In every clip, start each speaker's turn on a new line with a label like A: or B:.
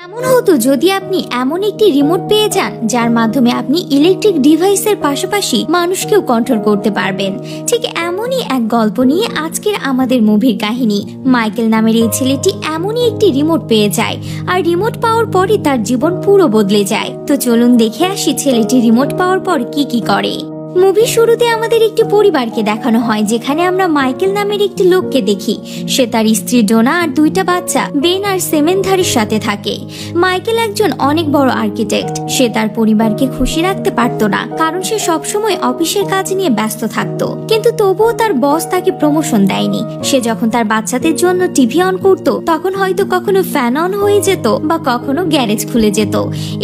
A: এমন হতো যদি আপনি এমন একটি রিমোট পেয়ে যান যার মাধ্যমে আপনি ইলেকট্রিক ডিভাইসের পাশাপাশি মানুষকেও কন্ট্রোল করতে পারবেন। ঠিক এমনই এক গল্প নিয়ে আজকের আমাদের মুভির কাহিনী। মাইকেল নামের এই ছেলেটি এমনই একটি রিমোট পেয়ে যায়, আর রিমোট পাওয়ার পরই তার জীবন পুরো বদলে যায়। তো চলুন দেখে আসি ছেলেটি রিমোট পাওয়ার পর কি কি করে। মুভির শুরুতে আমাদের একটি পরিবারকে দেখানো হয়, যেখানে আমরা মাইকেল নামের একটি লোককে দেখি। সে তার স্ত্রী ডোনা আর দুইটা বাচ্চা বেন আর সেমেনধারির সাথে থাকে। মাইকেল একজন অনেক বড় আর্কিটেক্ট। সে তার পরিবারকে খুশি রাখতে পারত না, কারণ সে সবসময় অফিসের কাজ নিয়ে ব্যস্ত থাকতো। কিন্তু তবুও তার বস তাকে প্রমোশন দেয়নি। সে যখন তার বাচ্চাদের জন্য টিভি অন করত, তখন হয়তো কখনো ফ্যান অন হয়ে যেত বা কখনো গ্যারেজ খুলে যেত।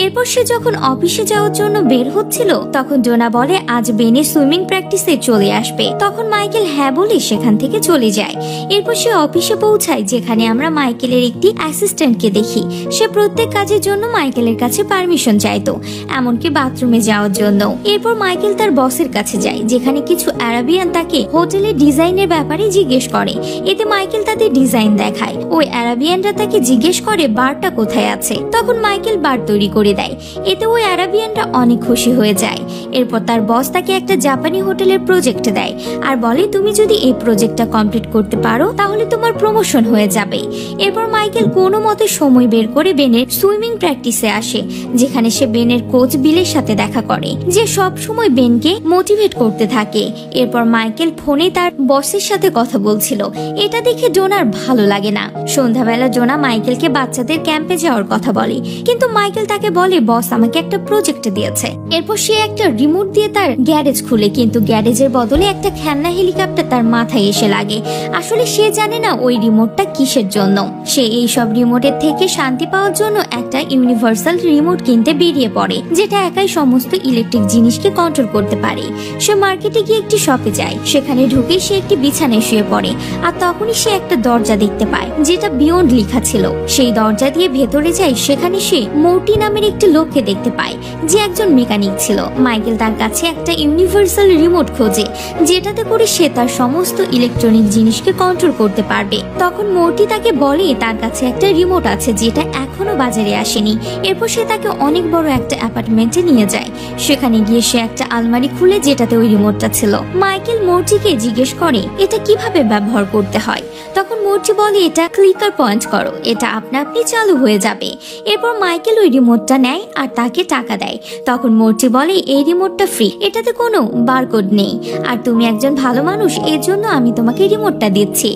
A: এরপর সে যখন অফিসে যাওয়ার জন্য বের হচ্ছিল, তখন ডোনা বলে আজ বেনের সুইমিং প্র্যাকটিসে চলে আসবে। তখন মাইকেল হ্যাঁ বলে সেখান থেকে চলে যায়। এরপর সে অফিসে পৌঁছায়, যেখানে আমরা মাইকেলের একটি অ্যাসিস্ট্যান্টকে দেখি। সে প্রত্যেক কাজের জন্য মাইকেলের কাছে পারমিশন চাইতো, এমনকি বাথরুমে যাওয়ার জন্য। এরপর মাইকেল তার বসের কাছে যায়, যেখানে কিছু আরাবিয়ান তাকে হোটেলের ডিজাইনের ব্যাপারে জিজ্ঞেস করে। এতে মাইকেল তাদের ডিজাইন দেখায়। ওই আরাবিয়ানরা তাকে জিজ্ঞেস করে বারটা কোথায় আছে। তখন মাইকেল বার তৈরি করে দেয়। এতে ওই আরাবিয়ানরা অনেক খুশি হয়ে যায়। এরপর তার বস তাকে একটা জাপানি হোটেলের প্রজেক্ট দেয় আর বলে তুমি যদি এই প্রজেক্টটা কমপ্লিট করতে পারো তাহলে তোমার প্রমোশন হয়ে যাবে। এরপর মাইকেল কোনো মতে সময় বের করে বেনের সুইমিং প্র্যাকটিসে আসে, যেখানে সে বেনের কোচ বিলের সাথে দেখা করে, যে সব সময় বেনকে মোটিভেট করতে থাকে। এরপর মাইকেল ফোনে তার বসের সাথে কথা বলছিল। এটা দেখে ডোনার ভালো লাগে না। সন্ধ্যাবেলা ডোনা মাইকেলকে বাচ্চাদের ক্যাম্পে যাওয়ার কথা বলে, কিন্তু মাইকেল তাকে বলে বস আমাকে একটা প্রজেক্ট দিয়েছে। এরপর সে একটা রিমোট দিয়ে তার গ্যারেজ খুলে, কিন্তু গ্যারেজের বদলে একটা খেলনা হেলিকপ্টার তার মাথায় এসে লাগে। আসলে সে জানে না ওই রিমোটটা কিসের জন্য। সে এই সব রিমোটের থেকে শান্তি পাওয়ার জন্য একটা ইউনিভার্সাল রিমোট কিনতে বেরিয়ে পড়ে, যেটা একাই সমস্ত ইলেকট্রিক জিনিসকে কন্ট্রোল করতে পারে। সে মার্কেটে গিয়ে একটি শপে যায়। সেখানে ঢুকে সে একটি বিছানায় শুয়ে পড়ে, আর তখনই সে একটা দরজা দেখতে পায়, যেটা বিয়ন্ড লেখা ছিল। সেই দরজা দিয়ে ভেতরে যায়। সেখানে সে মৌটি নামের একটি লোককে দেখতে পায়, যে একজন মেকানিক ছিল। মাইকেল তার কাছে একটা ইউনিভার্সাল রিমোট খোঁজে, যেটাতে করে সে তার সমস্ত ইলেকট্রনিক জিনিসকে কন্ট্রোল করতে পারবে। তখন মৌটি তাকে বলে তার কাছে একটা রিমোট আছে, যেটা এখনো বাজারে আসেনি। এরপর সে তাকে অনেক বড় একটা অ্যাপার্টমেন্টে নিয়ে যায়। সেখানে গিয়ে সে একটা আলমারি খুলে, যেটাতে ওই রিমোটটা ছিল। মাইকেল মৌটিকে জিজ্ঞেস করে এটা কিভাবে ব্যবহার করতে হয়। তখন মৌটি বলে এটা ক্লিকার পয়েন্ট করো, এটা আপনা আপনি চালু হয়ে যাবে। এরপর মাইকেল ওই রিমোটটা নেয় আর তাকে টাকা দেয়। তখন মৌটি বলে এই রিমোটটা ফ্রি, এটাতে কোনো বারকোড নেই, আর তুমি একজন ভালো মানুষ, এর জন্য আমি তোমাকে রিমোটটা দিচ্ছি।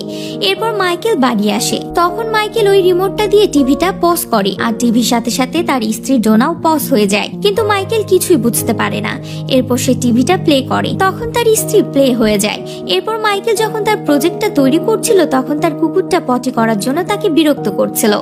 A: এরপর মাইকেল বাড়ি আসে। তখন মাইকেল ওই রিমোটটা দিয়ে টিভিটা পজ করে, আর টিভির সাথে সাথে তার স্ত্রী ডোনাও পজ হয়ে যায়। কিন্তু মাইকেল কিছুই বুঝতে পারে না। এরপর সে টিভিটা প্লে করে, তখন তার স্ত্রী প্লে হয়ে যায়। এরপর মাইকেল যখন তার প্রজেক্টটা তৈরি করছিল, তখন তার কুকুরটা পটি করার জন্য তাকে বিরক্ত করছিল।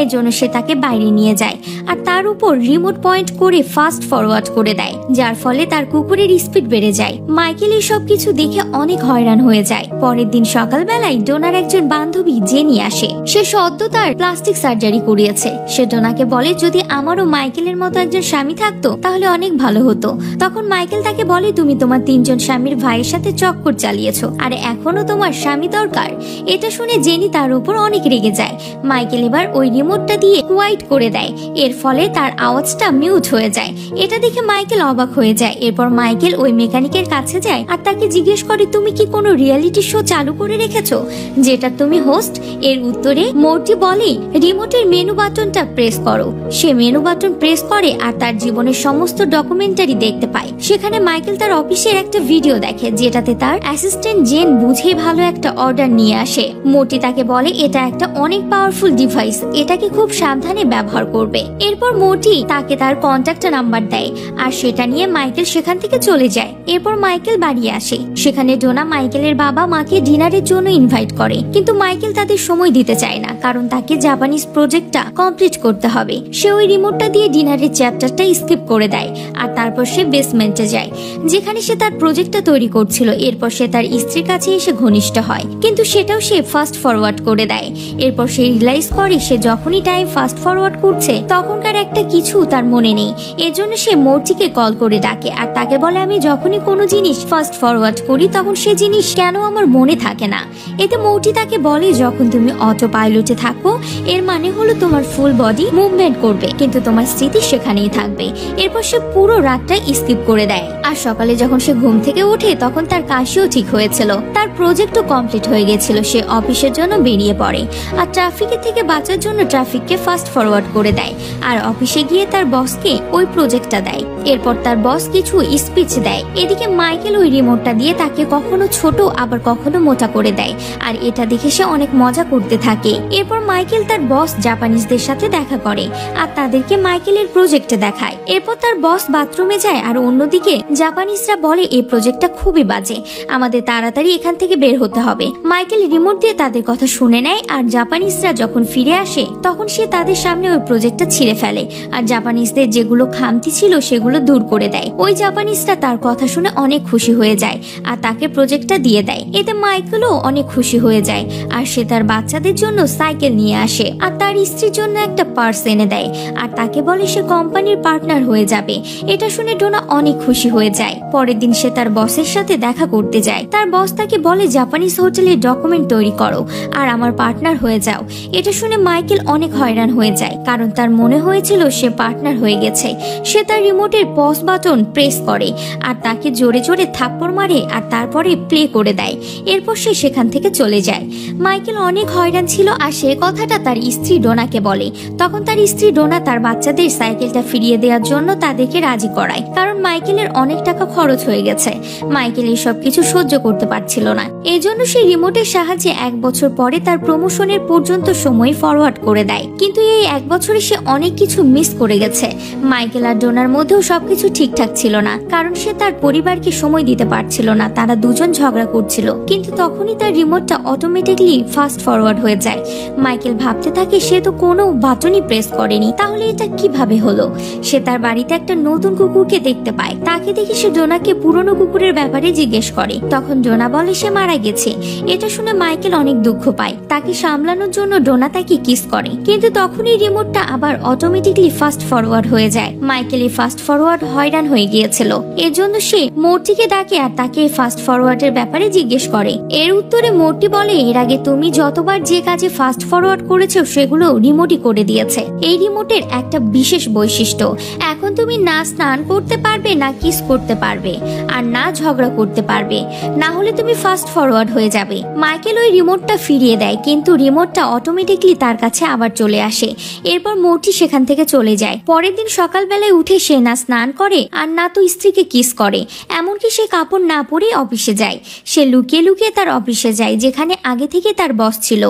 A: এর জন্য সে তাকে বাইরে নিয়ে যায়, আর তার উপর রিমোট পয়েন্ট করে ফাস্ট ফরওয়ার্ড করে দেয়, যার ফলে তার কুকুরের স্পিড বেড়ে যায়। মাইকেল এই সব কিছু দেখে অনেক হয়রান হয়ে যায়। পরের দিন সকালবেলায় ডোনার একজন বান্ধবী জেনি আসে। সে সদ্য তার প্লাস্টিক সার্জারি করিয়েছে। সে ডোনাকে বলে যদি আমারও মাইকেলের মতো একজন স্বামী থাকতো তাহলে অনেক ভালো হতো। তখন মাইকেল তাকে বলে তুমি তোমার 3 জন স্বামীর ভাইয়ের সাথে চক্কর চালিয়েছো, আর এখনো তোমার স্বামী দরকার। এটা শুনে জেনি তার উপর অনেক রেগে যায়। মাইকেল এবার ওই রিমোটটা দিয়ে কোয়াইট করে দেয়। এর ফলে তার আওয়াজটা মিউট হয়ে যায়। এটা দেখে মাইকেল অবাক হয়ে যায়। এরপর মাইকেল ওই মেকানিকের কাছে যায় আর তাকে জিজ্ঞেস করে তুমি কি কোনো রিয়েলিটি শো চালু করে রেখেছো যেটা তুমি হোস্ট? এর উত্তরে মৌটি বলে রিমোটের মেনু বাটনটা প্রেস করো। সে মেনু বাটন প্রেস করে আর তার জীবনের সমস্ত ডকুমেন্টারি দেখতে পায়। সেখানে মাইকেল তার অফিসের একটা ভিডিও দেখে, যেটাতে তার অ্যাসিস্ট্যান্ট জেন বুঝে ভালো একটা অর্ডার নিয়ে আসে। মৌটি তাকে বলে এটা একটা অনেক পাওয়ারফুল ডিভাইস, এটাকে খুব সাবধানে ব্যবহার করবে। এরপর মৌটি তাকে তার কন্ট্যাক্ট নাম্বার দেয়, আর সেটা নিয়ে মাইকেল সেখান থেকে চলে যায়। এরপর মাইকেল বাড়ি আসে। সেখানে ডোনা মাইকেলের বাবা মাকে ডিনারের জন্য ইনভাইট করে, কিন্তু মাইকেল তাদের সময় দিতে চায় না, কারণ তাকে জাপানিজ প্রজেক্টটা কমপ্লিট করতে হবে। সে ওই রিমোটটা দিয়ে ডিনারের চ্যাপ্টারটা স্কিপ করে দেয়, আর তারপর সে বেসমেন্টে যায়, যেখানে সে তার প্রজেক্টটা তৈরি করছিল। এরপর সে তার স্ত্রীর কাছে এসে ঘনিষ্ঠ হয়, কিন্তু সেটাও সে ফাস্ট ফরওয়ার্ড করে দেয়। এরপর সে রিয়েলাইজ করে সে যখনই টাইম ফাস্ট ফরওয়ার্ড করছে তখনকার একটা কিছু তার মনে নেই। এজন্য সে মৌটিকে কল করে ডাকে, আর তাকে বলে আমি যখনই কোনো জিনিস ফাস্ট ফরওয়ার্ড করি তখন সে জিনিস কেন আমার মনে থাকে না। এতে মৌটি তাকে বলে যখন তুমি অটো পাইলটে থাকো এর মানে হলো তোমার ফুল বডি মুভমেন্ট করবে, কিন্তু তোমার স্মৃতি সেখানেই থাকবে। এরপর সে পুরো রাতটা স্কিপ করে দেয়। আর সকালে যখন সে ঘুম থেকে ওঠে তখন তার কাশিও ঠিক হয়েছিল, তার প্রজেক্টও কমপ্লিট হয়ে গেছিল। সে অফিসের জন্য বেরিয়ে পড়ে আর ট্রাফিকের থেকে বাঁচার জন্য ট্রাফিককে ফাস্ট ফরওয়ার্ড করে দেয় আর অফিসে গিয়ে তার বসকে ওই প্রজেক্টটা দেয়। এরপর তার বস কিছু স্পিচ দেয়। এদিকে মাইকেল ওই রিমোটটা দিয়ে তাকে কখনো ছোট আবার কখনো মোটা করে দেয় আর এটা দেখে সে অনেক মজা করতে থাকে। এরপর মাইকেল তার বস জাপানিজদের সাথে দেখা করে আর তাদেরকে মাইকেলের প্রজেক্টে দেখায়। এরপর তার বস বাথরুমে যায় আর অন্যদিকে জাপানিজরা বলে এই প্রজেক্টটা খুবই বাজে, আমাদের তাড়াতাড়ি এখান থেকে বের হতে হবে। মাইকেল রিমোট দিয়ে তাদের কথা শুনে নেয় আর জাপানিজরা যখন ফিরে আসে তখন সে তাদের সামনে ওই প্রজেক্টটা ছিঁড়ে ফেলে আর জাপানিজদের যেগুলো খামতি ছিল সেগুলো দূর করে দেয়। ওই জাপানিজরা তার কথা শুনে অনেক খুশি হয়ে যায় আর তাকে প্রজেক্টটা দিয়ে দেয়। এতে মাইকেলও অনেক খুশি হয়ে যায় আর সে তার বাচ্চাদের জন্য সাইকেল নিয়ে আসে আর তার স্ত্রীর জন্য একটা পার্স এনে দেয় আর তাকে বলে সে কোম্পানির পার্টনার হয়ে যাবে। এটা শুনে ডোনা অনেক খুশি হয়ে যায়। পরের দিন সে তার বসের সাথে দেখা করতে যায়। তার বস তাকে বলে জাপানিজ হোটেলের ডকুমেন্ট তৈরি করো আর আমার পার্টনার হয়ে যাও। এটা শুনে মাইকেল অনেক হয়রান হয়ে যায় কারণ তার মনে হয়েছিল সে পার্টনার হয়ে গেছে। সে তার রিমোটের পজ বাটন প্রেস করে আর তাকে জোরে জোরে থাপ্পড় মারে আর তারপরে প্লে করে দেয়। এরপর সে সেখান থেকে চলে যায়। মাইকেল অনেক হয়রান ছিল আর সে কথাটা তার স্ত্রী ডোনাকে বলে। তখন তার স্ত্রী ডোনা তার বাচ্চাদের সাইকেলটা ফিরিয়ে দেওয়ার জন্য তাদেরকে রাজি করায় কারণ মাইকেলের অনেক টাকা খরচ হয়ে গেছে। মাইকেল এই সব কিছু সহ্য করতে পারছিল না, এই জন্য সে রিমোটের সাহায্যে 1 বছর পরে তার প্রমোশনের পর্যন্ত সময় ফরওয়ার্ড করে দেয়। কিন্তু এই 1 বছরে সে অনেক কিছু মিস করে গেছে। মাইকেল আর ডোনার মধ্যেও সবকিছু ঠিকঠাক ছিল না কারণ সে তার পরিবারকে সময় দিতে পারছিল না, তারা দুজন ঝগড়া করছিল। কিন্তু তখনই তার রিমোটটা অটোমেটিকলি ফাস্ট ফরওয়ার্ড হয়ে যায়। মাইকেল ভাবতে থাকে সে তো কোনো বাটনই প্রেস করেনি, তাহলে এটা কিভাবে হলো। সে তার বাড়িতে একটা নতুন কুকুরকে দেখতে পায়, তাকে দেখে সে ডোনাকে পুরনো কুকুরের ব্যাপারে জিজ্ঞেস করে। তখন ডোনা বলে সে মারা গেছে। এটা শুনে মাইকেল অনেক দুঃখ পায়। তাকে সামলানোর জন্য ডোনা তাকে কিস করে, কিন্তু তখনই রিমোটটা আবার অটোমেটিকলি ফাস্ট ফরওয়ার্ড হয়ে যায়। মাইকেল এই ফাস্ট ফরওয়ার্ড হয়রান হয়ে গিয়েছিল, এজন্য সে মোর্টিকে ডাকে আর তাকে ফাস্ট ফরওয়ার্ডের ব্যাপারে জিজ্ঞেস করে। এর উত্তরে মোর্টি বলে এর আগে তুমি যতবার যে কাজে ফাস্ট ফরওয়ার্ড করেছো সেগুলো রিমোটই করে দিয়েছে। এই রিমোটের একটা বিশেষ বৈশিষ্ট্য, এখন তুমি না স্নান করতে পারবে, না কিস করতে পারবে, আর না ঝগড়া করতে পারবে, না হলে তুমি ফাস্ট ফরওয়ার্ড হয়ে যাবে। মাইকেল ওই রিমোটটা ফিরিয়ে দেয় কিন্তু রিমোটটা অটোমেটিকলি তার কাছে আবার চলে আসে। এরপর মোর্টি সেখান থেকে চলে যায়। পরের দিন সকালবেলায় উঠে সে না স্নান করে আর না তো স্ত্রীকে কিস করে, এমনকি সে কাপড় না পরেই অফিসে যায়। সে লুকিয়ে লুকিয়ে তার অফিসে যায় যেখানে আগে থেকে তার বস ছিল।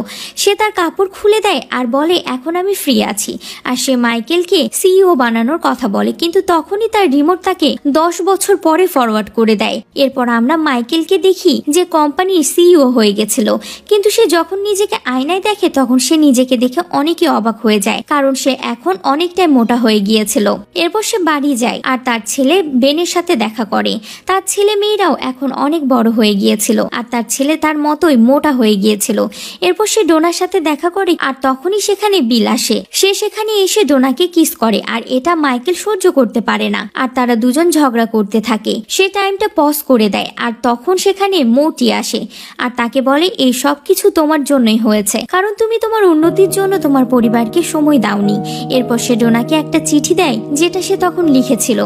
A: সে তার কাপড় খুলে দেয় আর বলে এখন আমি ফ্রি আছি। আর সে মাইকেলকে সিইও বানানোর কথা বলে, কিন্তু তখনই তার রিমোট তাকে 10 বছর পরে ফরওয়ার্ড করে দেয়। এরপর আমরা মাইকেলকে দেখি যে কোম্পানির সিইও হয়ে গেছিল, কিন্তু সে যখন নিজেকে আয়নায় দেখে তখন সে নিজেকে দেখে অনেকই অবাক হয়ে যায় কারণ সে এখন অনেকটাই মোটা হয়ে গিয়েছিল। এরপর সে বাড়ি যায় আর তার ছেলে বেনের সাথে দেখা করে। তার ছেলে মেয়েরাও এখন অনেক বড় হয়ে গিয়েছিল আর তার ছেলে তার মতোই মোটা হয়ে গিয়েছিল। এরপর সে ডোনার সাথে দেখা করে আর তখনই সেখানে বিল আসে। সে সেখানে এসে ডোনাকে কিস করে আর এটা মাইকেল সহ্য করতে পারে না আর তারা দুজন ঝগড়া করতে থাকে। সে টাইমটা পজ করে দেয় আর তখন সেখানে মোটি আসে আর তাকে বলে এই সব কিছু তোমার জন্যই হয়েছে কারণ তুমি তোমার উন্নতির জন্য তোমার পরিবারকে সময় দাওনি। এরপর সে ডোনাকে একটা চিঠি দেয় যেটা সে তখন লিখেছিল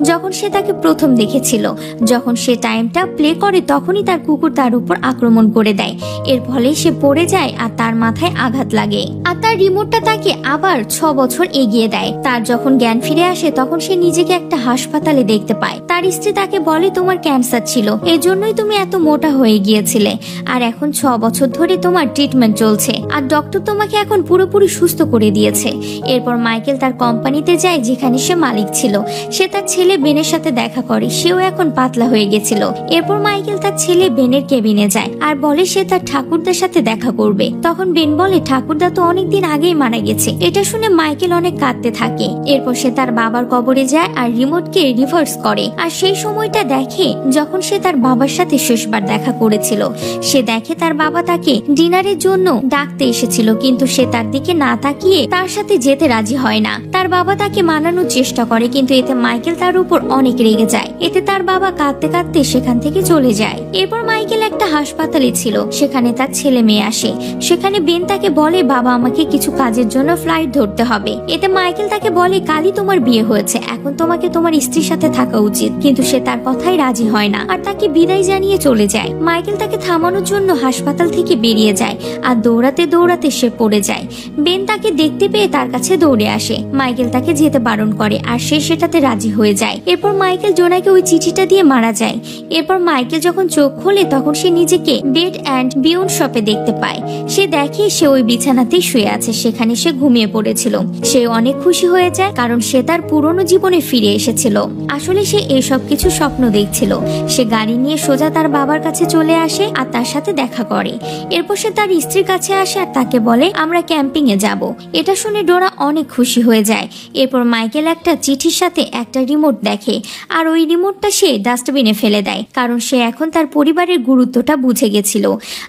A: যখন সে তাকে প্রথম দেখেছিল। যখন সে টাইমটা প্লে করে তখনই তার কুকুর তার উপর আক্রমণ করে দেয়। এর ফলে সে পড়ে যায় আর তার মাথায় আঘাত লাগে আর তার রিমোটটা তাকে আবার 6 বছর এগিয়ে দেয়। তার যখন জ্ঞান ফিরে আসে তখন সে নিজেকে একটা হাসপাতালে দেখতে পায়। তার স্ত্রী তাকে বলে তোমার ক্যান্সার ছিল, এজন্যই তুমি এত মোটা হয়ে গিয়েছিলে আর এখন 6 বছর ধরে তোমার ট্রিটমেন্ট চলছে আর ডক্টর তোমাকে এখন পুরোপুরি সুস্থ করে দিয়েছে। এরপর মাইকেল তার কোম্পানিতে যায় যেখানে সে মালিক ছিল। সে তার ছেলে বেনের সাথে দেখা করে, সেও এখন পাতলা হয়ে গেছিল। এরপর মাইকেল তার ছেলে বেনের কেবিনে যায় আর বলে সে তার ঠাকুরদার সাথে দেখা করবে। তখন বেন বলে ঠাকুরদা তো অনেকদিন আগেই মারা গেছে। এটা শুনে মাইকেল অনেক কাঁদতে থাকে। এরপর সে তার বাবার কবর কবরে যায় আর রিমোটকে রিভার্স করে। আর সেই সময়টা দেখে যখন সে তার বাবার সাথে শেষবার দেখা করেছিল। সে দেখে তার বাবা তাকে ডিনারের জন্য ডাকতে এসেছিল, কিন্তু সে তার দিকে না তাকিয়ে তার সাথে যেতে রাজি হয় না। তার বাবা তাকে মানানোর চেষ্টা করে, কিন্তু এতে মাইকেল তার উপর অনেক রেগে যায়। এতে তার বাবা কাঁদতে কাঁদতে সেখান থেকে চলে যায়। এরপর মাইকেল একটা হাসপাতালে ছিল, সেখানে তার ছেলে মেয়ে আসে। সেখানে বেন তাকে বলে, বাবা আমাকে কিছু কাজের জন্য ফ্লাইট ধরতে হবে। এতে মাইকেল তাকে বলে, কালই তোমার বিয়ে হয়েছে, এখন তোমাকে তোমার স্ত্রীর সাথে থাকা উচিত। কিন্তু সে তার কথাই রাজি হয় না আর তাকে বিদায় জানিয়ে চলে যায়। মাইকেল তাকে থামানোর জন্য হাসপাতাল থেকে বেরিয়ে যায় আর দৌড়াতে দৌড়াতে সে পড়ে যায়। বেন তাকে দেখতে পেয়ে তার কাছে দৌড়ে আসে। মাইকেল তাকে যেতে বারণ করে আর সে সেটাতে রাজি হয়ে যায়। এরপর মাইকেল জোনাকে ওই চিঠিটা দিয়ে মারা যায়। এরপর মাইকেল যখন চোখ খোলে তখন সে নিজেকে বেড অ্যান্ড বিয়ন্ড শপে দেখতে পায়। সে দেখে সে ওই বিছানাতেই শুয়ে আছে, সেখানে সে ঘুমিয়ে পড়েছিল। সে অনেক খুশি হয়ে যায় কারণ সে তার পুরনো জীবনে ফিরে এসেছিল। আসলে সে এসব কিছু স্বপ্ন দেখছিল। সে গাড়ি নিয়ে সোজা তার বাবার কাছে চলে আসে আর তার সাথে দেখা করে। এরপর সে তার স্ত্রীর কাছে আসে আর তাকে বলে, আমরা ক্যাম্পিং এ যাব। এটা শুনে ডোরা অনেক খুশি হয়ে যায়। এরপর মাইকেল একটা চিঠির সাথে একটা রিমোট দেখে আর ওই রিমোটটা সে ডাস্টবিনে ফেলে দেয়, কারণ সে এখন তার পরিবারের গুরুত্বটা বুঝে গেছিল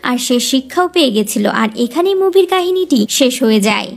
A: আর সে শিক্ষাও পেয়ে গেছিল। আর এখানেই মুভির কাহিনীটি শেষ হয়ে যায়।